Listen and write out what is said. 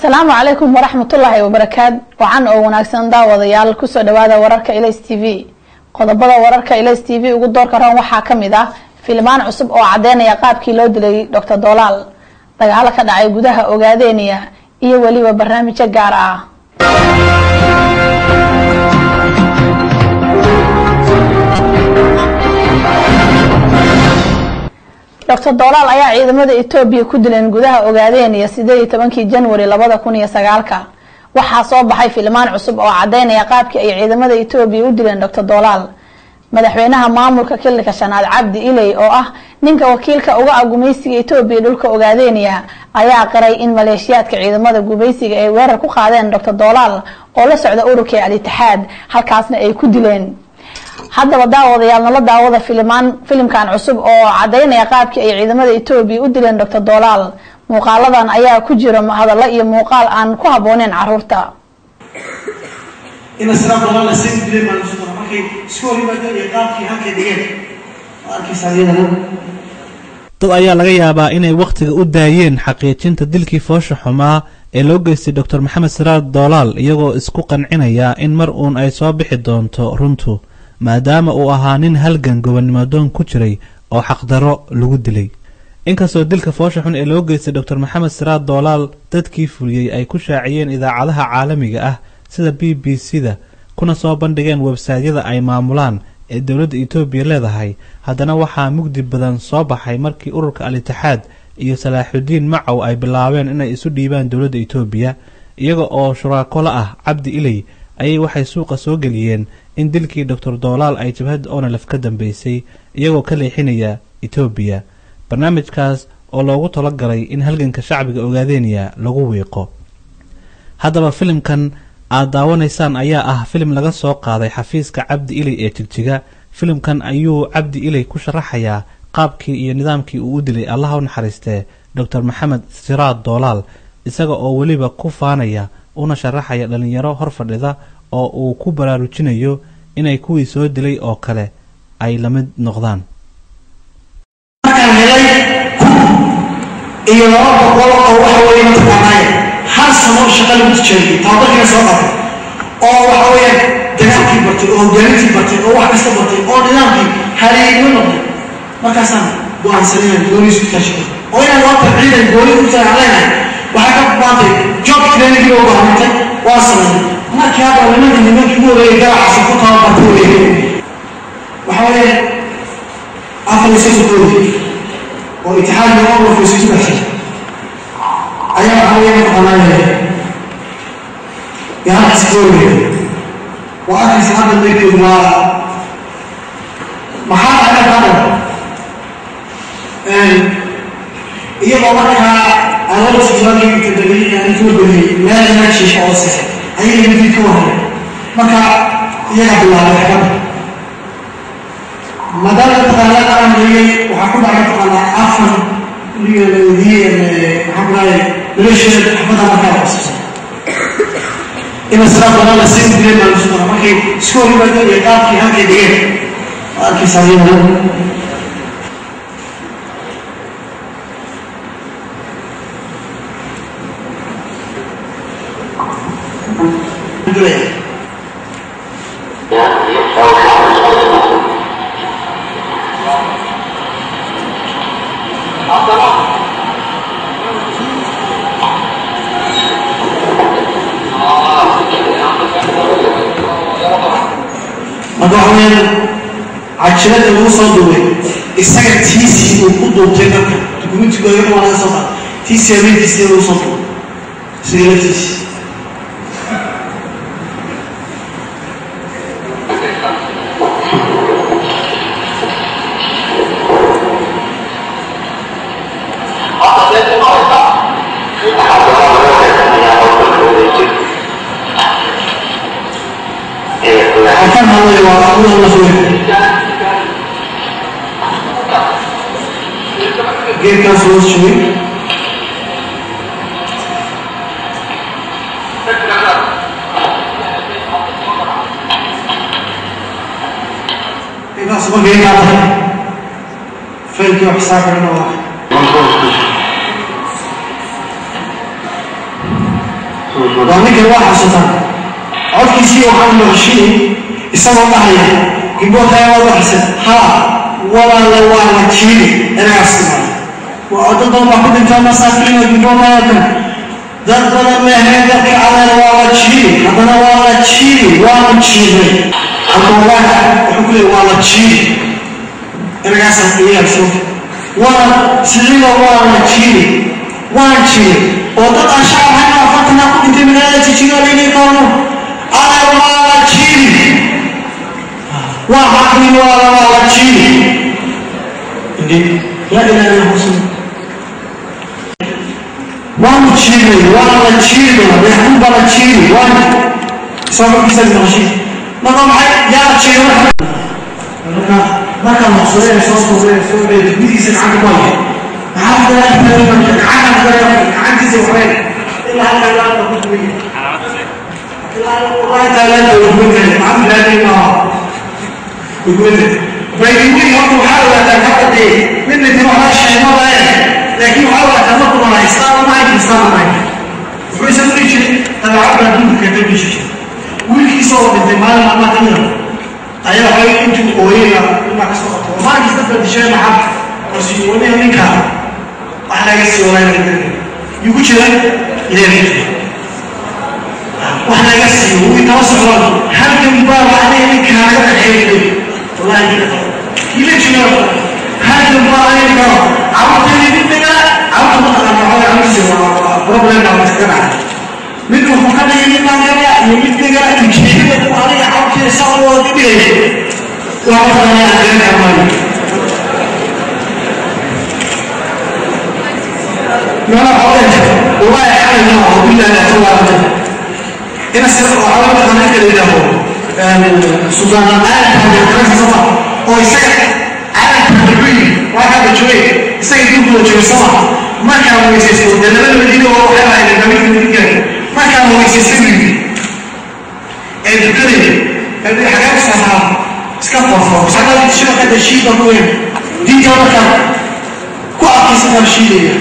السلام عليكم ورحمة الله وبركاته وعن وناكسن داوديال كسو دوادا وراركا إليس تي في qodobada wararka Ilays TV ugu doorka ran waxa kamid ah filmaan cusub oo cadeynaya qaabkii loo dilay Dr. Dolaal dagaal ka dhacay gudaha Ogaadeeniya iyo waliba barnaamij gaar ah Dr. Dolaal ayaa ciidamada Itoobiya ku dileen gudaha Ogaadeeniya 18 January 2009 waxaa soo baxay filmaan cusub oo cadeynaya qaabkii ay ciidamada Itoobiya u dileen Dr. Dolaal madaxweynaha maamulka Kilka Shanaad Cabdi Ilay oo ah ninka wakiilka uga agumeysiga Itoobiya dhulka Ogaadeeniya ayaa qaray in maleeshiyaadka ciidamada gubeysiga ay weerar ku qaadeen Dr. Dolaal oo la socda ururka Al-Ittixaad halkaasna ay ku dileen haddaba daawadayaal la daawada filimkan cusub oo cadeynaya qaabkii ay ciidamada Itoobiya u dileen Dr. Dolaal muuqaaladan ayaa ku jira hadallo iyo muuqaal aan ku habooneen carruurta ina sabab Dolaal la siin dilay maalinta markay iskool yimaadeen iyo qaabkii halkay dhigeen dad ayaa laga yaabaa inay waqtiga u daayeen xaqiijinta dilkii foosha xumaa ee loo geystay Dr. Maxamed Siraad Dolaal iyagoo isku qancinaya in mar uun ay soo bixi doonto runtu maadaama uu ahaa nin halgan gobonnimadoon ku jiray oo xaqdaro lagu dilay inkastoo dilka foosha xun ee loo geystay Dr. Maxamed Siraad Dolaal dadkii fuliyay ay ku shaaciyeen idaacadaha caalamiga ah sida BBC-da kuna soo bandhigeen website-yada ay maamulaan ee dawladda Itoobiya leedahay haddana waxaa mugdi badan soo baxay markii ururka Al-Ittixaad iyo Salaaxudiin Macaw ay bilaabeen inay isu dhiibaan dawladda Itoobiya iyaga oo shuraako la ah Cabdi Ilay ayay waxay suuqa soo galiyeen in dilkii Dr. Dolaal ay jabhad ONLF ka dambeysay iyagoo ka leexinaya Itoobiya barnaamijkaas oo loogu talagalay in halganka shacbiga Ogaadeeniya lagu weeqo haddaba filimkan aad daawanaysaan ayaa ah filim laga soo qaaday xafiiska Cabdi Ilay ee Jigjiga filimkan ayuu Cabdi Ilay ku sharaxayaa qaabkii iyo nidaamkii uu u dilay Allah u naxariistee Dr. Maxamed Siraad Dolaal isaga oo waliba ku faanaya una sharaxaya dhalinyaro hor fadhida oo uu ku baraarujinayo inay kuwii soo dilay oo kale ay la mid noqdaan iyo laba boqol oo waxa weeye mataqaanay hal sano shaqo lagu tijaabiyay tababarkii soo qabtay oo waxa weeye dagaalkii bartay oo hogaamintii bartay oo wax kasta bartay oo nidaamkii haleeyay noqday markaasaan go'aansanay goonisu tashay oo inaan waqti ciidan gooni u saarayna waxa ka baatay job training oo baahantay waa sameeyay markii aad nimankii ugu horeeyay garaacay ku tababartay waxa weeye afar sano واتحاد الأمر في سجن الحج أيام حوالي قناة يا سكوري وأكل سعادة الذكر ومحاط على الغرب إيه بابكها أنا لو سجلاني تدري يعني تقول لي لا نمشي شخص أي اللي بيكون مكا يلعب الله الحكم مدار التقالات عملية وحكم على التقالات عفوا هي محمد علي ليش حفظها مكان أساسا إن السلام على السيد دين ما نسمع ما كي سكوري بدل يقاف في هذه دين أكيد سعيد مدعوين عشرة الوصول دوي السجن تيسي وقدو تنا تقولون تقولون وانا صفا تيسي أمين تيسي الوصول سيرة تيسي Geri kasıyoruz şimdi. Nasıl bir geri kaldı? Felki yok sakın ola. وأنا كواحد سلطان عود كيسي وحنا ماشيين يسمى الله عليه يقول هاي واضح حسن ها ولا لو أنا تشيلي أنا أسمع وأعتقد ما كنت أنت مساكين ويقول ما يكون ذكرنا ما هذاك على الواقع تشيلي هذا الواقع تشيلي واقع تشيلي الواقع يقول الواقع تشيلي أنا أسمع إيه أشوف واقع سليم واقع تشيلي واقع تشيلي وطبعا شعب هنا فتنا كنت من هذا تشيلي لين يكونوا على الواقع تشيلي واقع من واقع تشيلي لا إله إلا الله وانا تشيلي وانا تشيلي بيحكم بلا تشيلي وانا صار كيسان ماشي ما قام يا تشيلي ما كان مقصودين صوص بيت بيجي عند باي عارف لا عارف عندي زوجين الا هذا لا تقول لي الا والله تعالى يقول لي عم لا يقول لي فيقول لي هو حاول اتاكد من اللي تروح الشيء ما لكن حاول أتمكن من الإسلام معي ويسمى شيء أنا عبر دون كتب شيء ويكي صوت الدماء ما تنام أيها هاي أنتم قوية ما كسرت وما يستقبل شيء محب وسيوني منك أحنا يسيونا منك يقول شيء يليه وإحنا يسيو ويتوسع هل تنبار عليه منك هذا الحين والله يليه شنو هل تنبار عليه منك عرفتني بالبناء عرفت مثلا معايا عمسي وبروبلم على المجتمع منهم فقط يمكن أن يمكن أن تجيب عليه عرفت يسأل وكبير وعرفنا أن أدرك أمامي ما أنا حاولت والله يحاول الله وبالله لا تولى إن السبب وعلمت أن أكل له سلطان الآن هذا الكراسي صفا ويسكت على التدريب واحد شوي سيدنا جو سما ما كانوا يسيسون ده لما بدينا هو حنا اللي بنعمل كده ما كانوا يسيسون الدنيا هذه حاجات صحيحه سكافر صحيح الشيء هذا الشيء ده مهم دي جوه كو اكيد الشيء